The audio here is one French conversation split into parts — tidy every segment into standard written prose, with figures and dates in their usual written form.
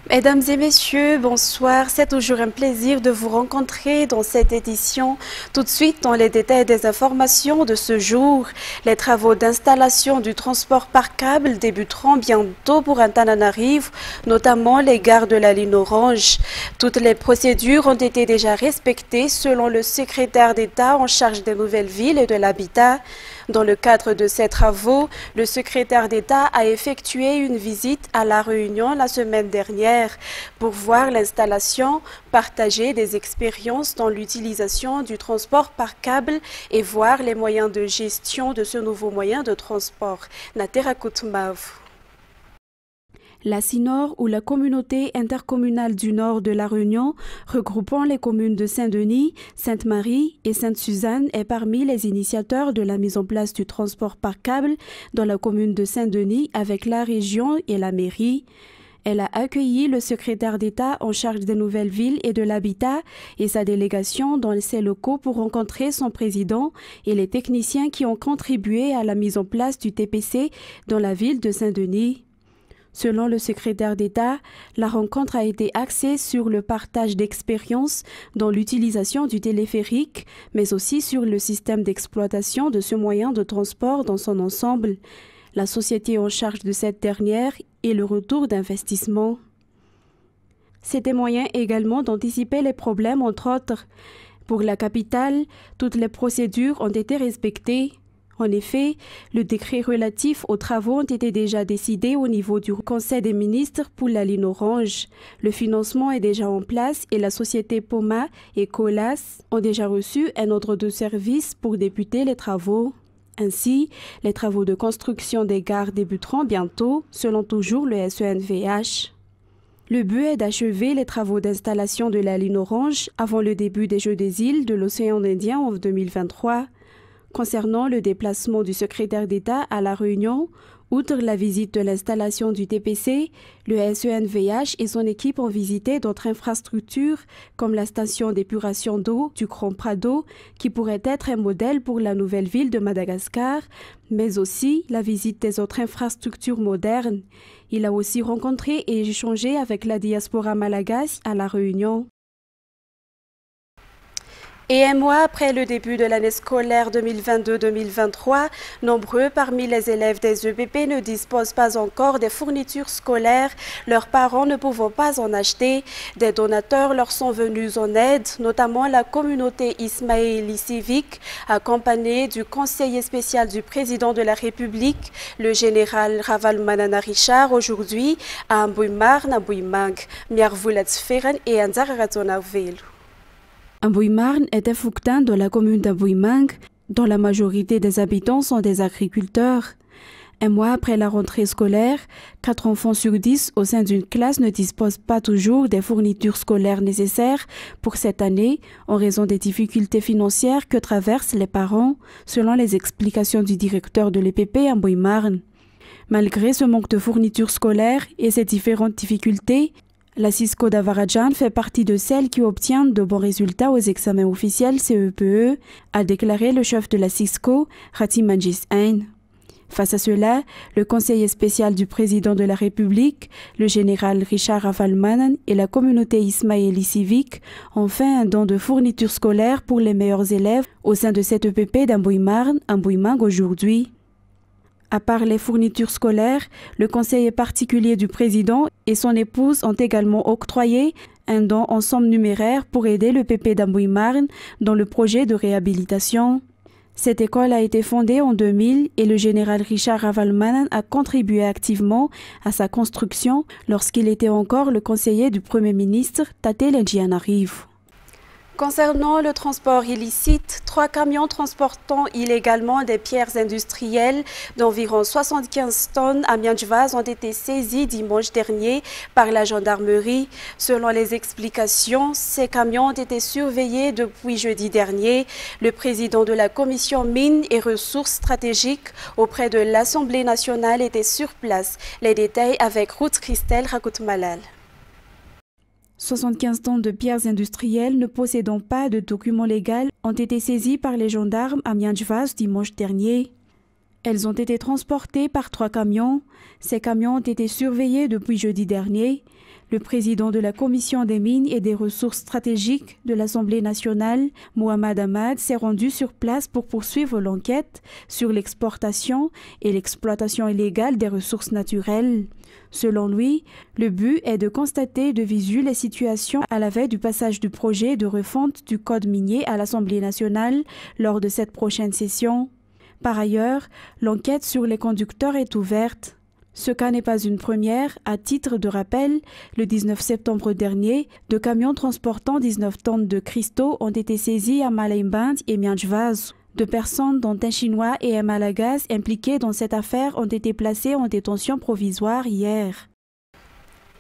Mesdames et messieurs, bonsoir. C'est toujours un plaisir de vous rencontrer dans cette édition. Tout de suite, dans les détails des informations de ce jour, les travaux d'installation du transport par câble débuteront bientôt pour Antananarivo, notamment les gares de la ligne orange. Toutes les procédures ont été déjà respectées selon le secrétaire d'État en charge des nouvelles villes et de l'habitat. Dans le cadre de ces travaux, le secrétaire d'État a effectué une visite à La Réunion la semaine dernière pour voir l'installation, partager des expériences dans l'utilisation du transport par câble et voir les moyens de gestion de ce nouveau moyen de transport. Natera Koutmav. La CINOR, ou la communauté intercommunale du Nord de La Réunion, regroupant les communes de Saint-Denis, Sainte-Marie et Sainte-Suzanne, est parmi les initiateurs de la mise en place du transport par câble dans la commune de Saint-Denis avec la région et la mairie. Elle a accueilli le secrétaire d'État en charge des nouvelles villes et de l'habitat et sa délégation dans ses locaux pour rencontrer son président et les techniciens qui ont contribué à la mise en place du TPC dans la ville de Saint-Denis. Selon le secrétaire d'État, la rencontre a été axée sur le partage d'expériences dans l'utilisation du téléphérique, mais aussi sur le système d'exploitation de ce moyen de transport dans son ensemble, la société en charge de cette dernière et le retour d'investissement. C'était moyen également d'anticiper les problèmes, entre autres. Pour la capitale, toutes les procédures ont été respectées. En effet, le décret relatif aux travaux ont été déjà décidés au niveau du Conseil des ministres pour la ligne orange. Le financement est déjà en place et la société Poma et Colas ont déjà reçu un ordre de service pour débuter les travaux. Ainsi, les travaux de construction des gares débuteront bientôt, selon toujours le SENVH. Le but est d'achever les travaux d'installation de la ligne orange avant le début des Jeux des îles de l'océan Indien en 2023. Concernant le déplacement du secrétaire d'État à La Réunion, outre la visite de l'installation du TPC, le SENVH et son équipe ont visité d'autres infrastructures comme la station d'épuration d'eau du Grand Prado, qui pourrait être un modèle pour la nouvelle ville de Madagascar, mais aussi la visite des autres infrastructures modernes. Il a aussi rencontré et échangé avec la diaspora malagasy à La Réunion. Et un mois après le début de l'année scolaire 2022-2023, nombreux parmi les élèves des EPP ne disposent pas encore des fournitures scolaires, leurs parents ne pouvant pas en acheter. Des donateurs leur sont venus en aide, notamment la communauté Ismaéli civique, accompagnée du conseiller spécial du président de la République, le général Ravalomanana Richard, aujourd'hui à Amboimar, Nabouimang, Miarvulatsferen et Anzaratonavelu. Ambouimarn est un fouctin de la commune d'Ambouimang, dont la majorité des habitants sont des agriculteurs. Un mois après la rentrée scolaire, 4 enfants sur 10 au sein d'une classe ne disposent pas toujours des fournitures scolaires nécessaires pour cette année en raison des difficultés financières que traversent les parents, selon les explications du directeur de l'EPP Ambouimarn. Malgré ce manque de fournitures scolaires et ces différentes difficultés, la Cisco d'Avaradjan fait partie de celles qui obtiennent de bons résultats aux examens officiels CEPE, a déclaré le chef de la Cisco, Rati Manjis Ain. Face à cela, le conseiller spécial du président de la République, le général Richard Ravalomanana et la communauté Ismaéli civique ont fait un don de fournitures scolaires pour les meilleurs élèves au sein de cette EPP d'Ambouimarn, Ambouimang aujourd'hui. À part les fournitures scolaires, le conseiller particulier du président et son épouse ont également octroyé un don en somme numéraire pour aider le PP d'Ambouimarn dans le projet de réhabilitation. Cette école a été fondée en 2000 et le général Richard Ravalomanana a contribué activement à sa construction lorsqu'il était encore le conseiller du Premier ministre Tatel Njianarivo. Concernant le transport illicite, 3 camions transportant illégalement des pierres industrielles d'environ 75 tonnes à Mianjvaz ont été saisis dimanche dernier par la gendarmerie. Selon les explications, ces camions ont été surveillés depuis jeudi dernier. Le président de la commission mines et ressources stratégiques auprès de l'Assemblée nationale était sur place. Les détails avec Ruth Christelle Rakoutmalal. 75 tonnes de pierres industrielles ne possédant pas de document légal ont été saisies par les gendarmes à Mianjvaz dimanche dernier. Elles ont été transportées par 3 camions. Ces camions ont été surveillés depuis jeudi dernier. Le président de la Commission des mines et des ressources stratégiques de l'Assemblée nationale, Mohamed Ahmad, s'est rendu sur place pour poursuivre l'enquête sur l'exportation et l'exploitation illégale des ressources naturelles. Selon lui, le but est de constater de visu les situations à la veille du passage du projet de refonte du Code minier à l'Assemblée nationale lors de cette prochaine session. Par ailleurs, l'enquête sur les conducteurs est ouverte. Ce cas n'est pas une première. À titre de rappel, le 19 septembre dernier, 2 camions transportant 19 tonnes de cristaux ont été saisis à Malaimband et Mianjvaz. 2 personnes, dont un Chinois et un Malagasy impliqués dans cette affaire, ont été placées en détention provisoire hier.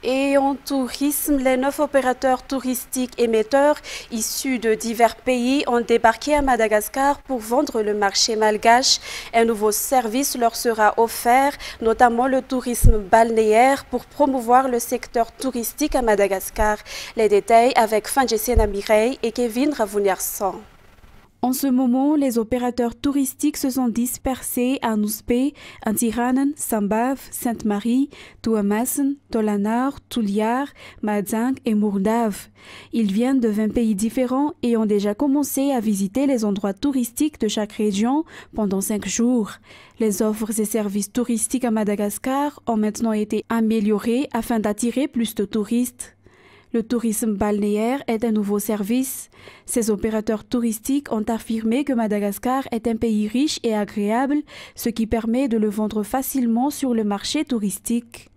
Et en tourisme, les 9 opérateurs touristiques émetteurs issus de divers pays ont débarqué à Madagascar pour vendre le marché malgache. Un nouveau service leur sera offert, notamment le tourisme balnéaire, pour promouvoir le secteur touristique à Madagascar. Les détails avec Fanjessena Mireille et Kevin Ravouniarsan. En ce moment, les opérateurs touristiques se sont dispersés à Nuspé, Antiranen, Sambav, Sainte-Marie, Tuamassen, Tolanar, Tuliar, Madzang et Mourdav. Ils viennent de 20 pays différents et ont déjà commencé à visiter les endroits touristiques de chaque région pendant 5 jours. Les offres et services touristiques à Madagascar ont maintenant été améliorés afin d'attirer plus de touristes. Le tourisme balnéaire est un nouveau service. Ces opérateurs touristiques ont affirmé que Madagascar est un pays riche et agréable, ce qui permet de le vendre facilement sur le marché touristique.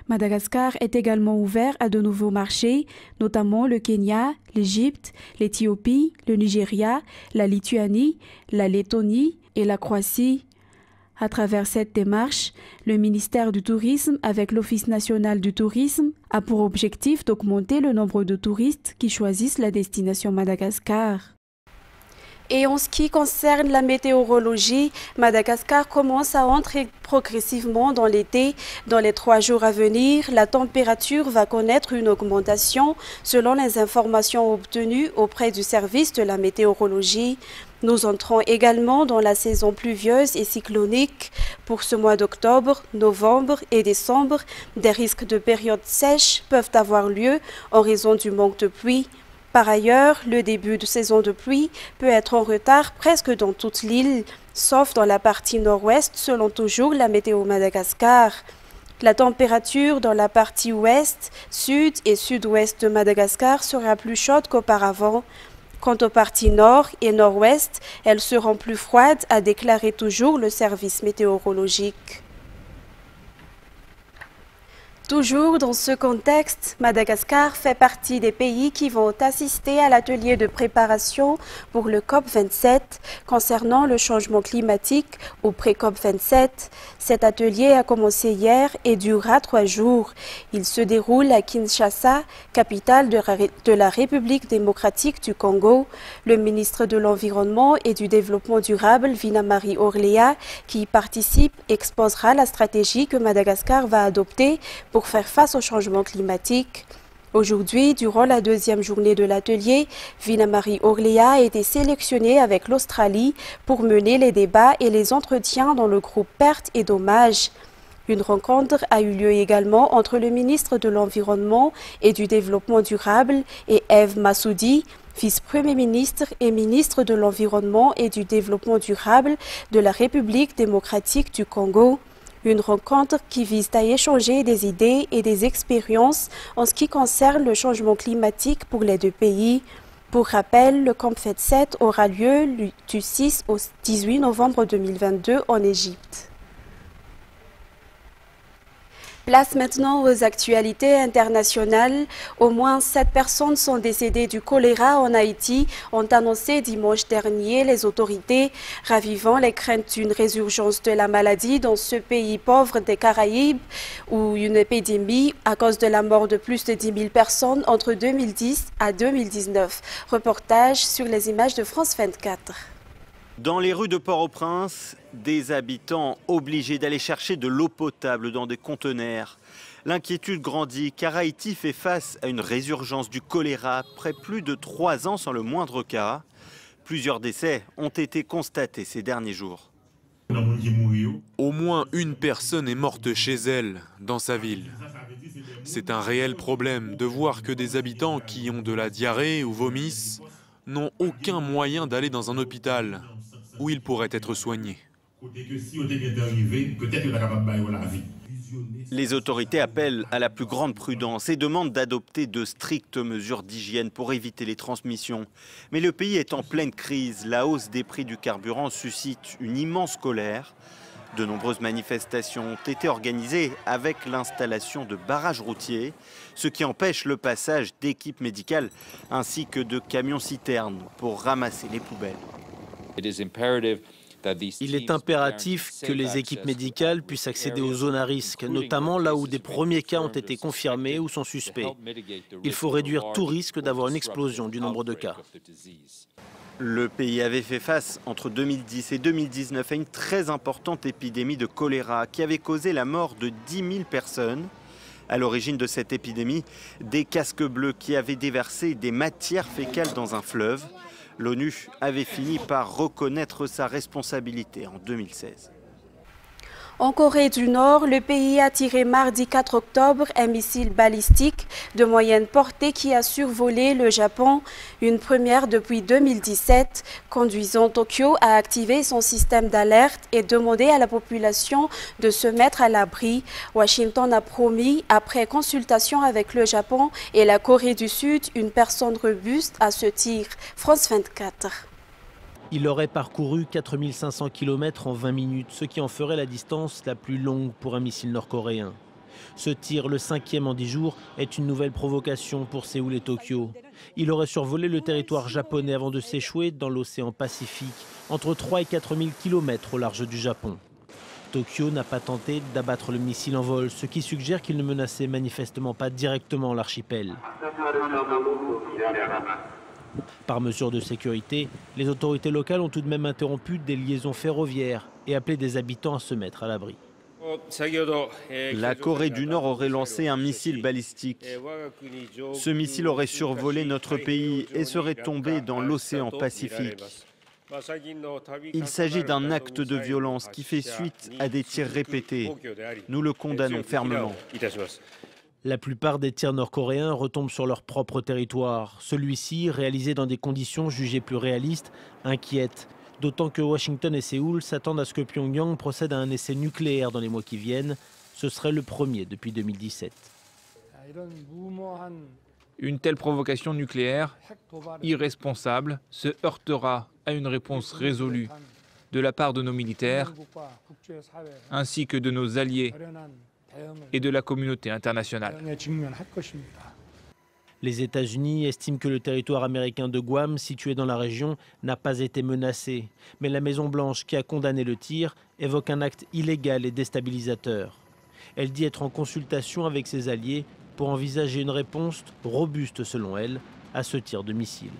Madagascar est également ouvert à de nouveaux marchés, notamment le Kenya, l'Égypte, l'Éthiopie, le Nigeria, la Lituanie, la Lettonie et la Croatie. À travers cette démarche, le ministère du Tourisme, avec l'Office national du tourisme, a pour objectif d'augmenter le nombre de touristes qui choisissent la destination Madagascar. Et en ce qui concerne la météorologie, Madagascar commence à entrer progressivement dans l'été. Dans les 3 jours à venir, la température va connaître une augmentation selon les informations obtenues auprès du service de la météorologie. Nous entrons également dans la saison pluvieuse et cyclonique. Pour ce mois d'octobre, novembre et décembre, des risques de périodes sèches peuvent avoir lieu en raison du manque de pluie. Par ailleurs, le début de saison de pluie peut être en retard presque dans toute l'île, sauf dans la partie nord-ouest selon toujours la météo Madagascar. La température dans la partie ouest, sud et sud-ouest de Madagascar sera plus chaude qu'auparavant. Quant aux parties nord et nord-ouest, elles seront plus froides, a déclaré toujours le service météorologique. Toujours dans ce contexte, Madagascar fait partie des pays qui vont assister à l'atelier de préparation pour le COP27 concernant le changement climatique au pré-COP27. Cet atelier a commencé hier et durera 3 jours. Il se déroule à Kinshasa, capitale de la République démocratique du Congo. Le ministre de l'Environnement et du Développement durable, Vinamarie Orléa, qui y participe, exposera la stratégie que Madagascar va adopter pour faire face au changement climatique. Aujourd'hui, durant la 2e journée de l'atelier, Vinamarie Orléa a été sélectionnée avec l'Australie pour mener les débats et les entretiens dans le groupe Pertes et Dommages. Une rencontre a eu lieu également entre le ministre de l'Environnement et du Développement durable et Eve Massoudi, vice-premier ministre et ministre de l'Environnement et du Développement durable de la République démocratique du Congo. Une rencontre qui vise à échanger des idées et des expériences en ce qui concerne le changement climatique pour les 2 pays. Pour rappel, le COP27 aura lieu du 6 au 18 novembre 2022 en Égypte. Place maintenant aux actualités internationales. Au moins 7 personnes sont décédées du choléra en Haïti, ont annoncé dimanche dernier les autorités, ravivant les craintes d'une résurgence de la maladie dans ce pays pauvre des Caraïbes, où une épidémie à cause de la mort de plus de 10 000 personnes entre 2010 à 2019. Reportage sur les images de France 24. Dans les rues de Port-au-Prince, des habitants obligés d'aller chercher de l'eau potable dans des conteneurs. L'inquiétude grandit car Haïti fait face à une résurgence du choléra après plus de 3 ans sans le moindre cas. Plusieurs décès ont été constatés ces derniers jours. Au moins une personne est morte chez elle, dans sa ville. C'est un réel problème de voir que des habitants qui ont de la diarrhée ou vomissent n'ont aucun moyen d'aller dans un hôpital où ils pourraient être soignés. Les autorités appellent à la plus grande prudence et demandent d'adopter de strictes mesures d'hygiène pour éviter les transmissions. Mais le pays est en pleine crise. La hausse des prix du carburant suscite une immense colère. De nombreuses manifestations ont été organisées avec l'installation de barrages routiers, ce qui empêche le passage d'équipes médicales ainsi que de camions-citernes pour ramasser les poubelles. Il est impératif que les équipes médicales puissent accéder aux zones à risque, notamment là où des premiers cas ont été confirmés ou sont suspects. Il faut réduire tout risque d'avoir une explosion du nombre de cas. Le pays avait fait face entre 2010 et 2019 à une très importante épidémie de choléra qui avait causé la mort de 10 000 personnes. À l'origine de cette épidémie, des casques bleus qui avaient déversé des matières fécales dans un fleuve. L'ONU avait fini par reconnaître sa responsabilité en 2016. En Corée du Nord, le pays a tiré mardi 4 octobre un missile balistique de moyenne portée qui a survolé le Japon, une première depuis 2017, conduisant Tokyo à activer son système d'alerte et demander à la population de se mettre à l'abri. Washington a promis, après consultation avec le Japon et la Corée du Sud, une personne robuste à ce tir. France 24. Il aurait parcouru 4500 km en 20 minutes, ce qui en ferait la distance la plus longue pour un missile nord-coréen. Ce tir, le 5e en 10 jours, est une nouvelle provocation pour Séoul et Tokyo. Il aurait survolé le territoire japonais avant de s'échouer dans l'océan Pacifique, entre 3 et 4000 km au large du Japon. Tokyo n'a pas tenté d'abattre le missile en vol, ce qui suggère qu'il ne menaçait manifestement pas directement l'archipel. Par mesure de sécurité, les autorités locales ont tout de même interrompu des liaisons ferroviaires et appelé des habitants à se mettre à l'abri. La Corée du Nord aurait lancé un missile balistique. Ce missile aurait survolé notre pays et serait tombé dans l'océan Pacifique. Il s'agit d'un acte de violence qui fait suite à des tirs répétés. Nous le condamnons fermement. La plupart des tirs nord-coréens retombent sur leur propre territoire. Celui-ci, réalisé dans des conditions jugées plus réalistes, inquiète. D'autant que Washington et Séoul s'attendent à ce que Pyongyang procède à un essai nucléaire dans les mois qui viennent. Ce serait le premier depuis 2017. Une telle provocation nucléaire, irresponsable, se heurtera à une réponse résolue de la part de nos militaires, ainsi que de nos alliés et de la communauté internationale. Les États-Unis estiment que le territoire américain de Guam, situé dans la région, n'a pas été menacé. Mais la Maison-Blanche, qui a condamné le tir, évoque un acte illégal et déstabilisateur. Elle dit être en consultation avec ses alliés pour envisager une réponse robuste, selon elle, à ce tir de missile.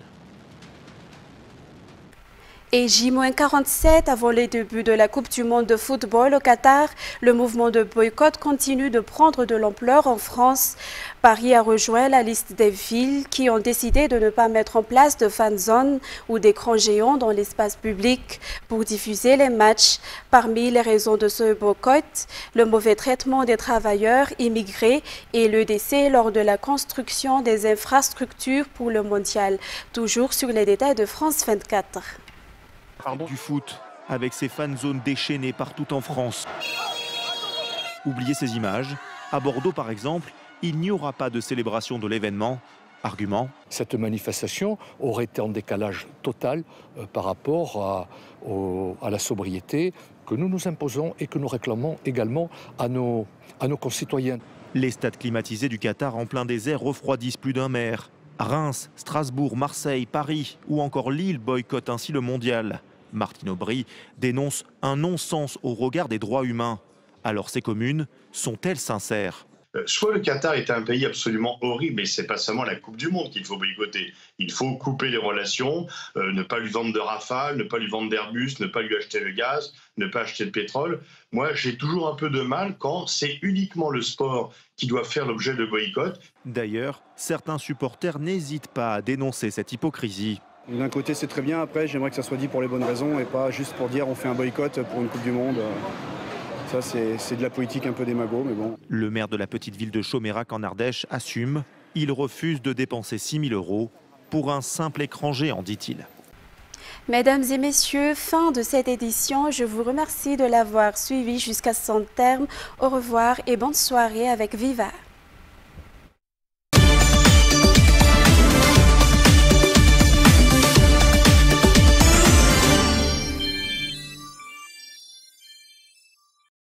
Et J-47 avant les débuts de la Coupe du Monde de football au Qatar, le mouvement de boycott continue de prendre de l'ampleur en France. Paris a rejoint la liste des villes qui ont décidé de ne pas mettre en place de fan zone ou d'écrans géants dans l'espace public pour diffuser les matchs. Parmi les raisons de ce boycott, le mauvais traitement des travailleurs immigrés et le décès lors de la construction des infrastructures pour le mondial. Toujours sur les détails de France 24. Du foot, avec ses fan zones déchaînées partout en France. Oubliez ces images. À Bordeaux, par exemple, il n'y aura pas de célébration de l'événement. Argument. Cette manifestation aurait été en décalage total par rapport à la sobriété que nous nous imposons et que nous réclamons également à nos concitoyens. Les stades climatisés du Qatar en plein désert refroidissent plus d'un maire. Reims, Strasbourg, Marseille, Paris ou encore Lille boycottent ainsi le mondial. Martine Aubry dénonce un non-sens au regard des droits humains. Alors ces communes sont-elles sincères ? Soit le Qatar est un pays absolument horrible, mais ce n'est pas seulement la Coupe du Monde qu'il faut boycotter. Il faut couper les relations, ne pas lui vendre de Rafale, ne pas lui vendre d'Airbus, ne pas lui acheter le gaz, ne pas acheter de pétrole. Moi, j'ai toujours un peu de mal quand c'est uniquement le sport qui doit faire l'objet de boycott. D'ailleurs, certains supporters n'hésitent pas à dénoncer cette hypocrisie. D'un côté, c'est très bien. Après, j'aimerais que ça soit dit pour les bonnes raisons et pas juste pour dire on fait un boycott pour une Coupe du Monde. Ça, c'est de la politique un peu démago, mais bon. Le maire de la petite ville de Chomérac en Ardèche assume. Il refuse de dépenser 6 000 € pour un simple écran géant, dit-il. Mesdames et messieurs, fin de cette édition. Je vous remercie de l'avoir suivi jusqu'à son terme. Au revoir et bonne soirée avec Viva.